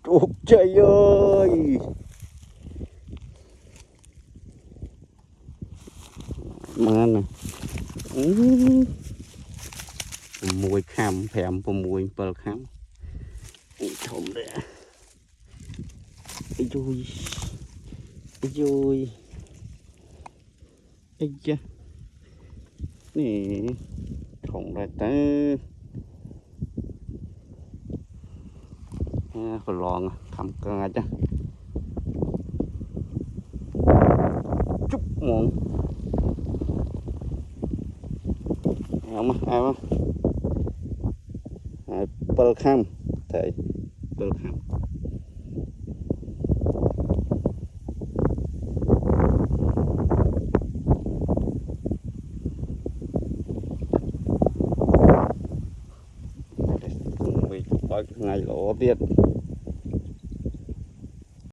Ôi trời ơi. Mà nè. Mùi khăm phèm và mùi bờ khăm. Thùng đấy. Ây dùi. Ây dùi. Ây da. Nè. Thùng ra ta. Còn lòn thăm cơ chứ. Chúc mừng. Không ai không? Bờ khăm. Thấy. Bờ khăm. Ngày lỗ tiết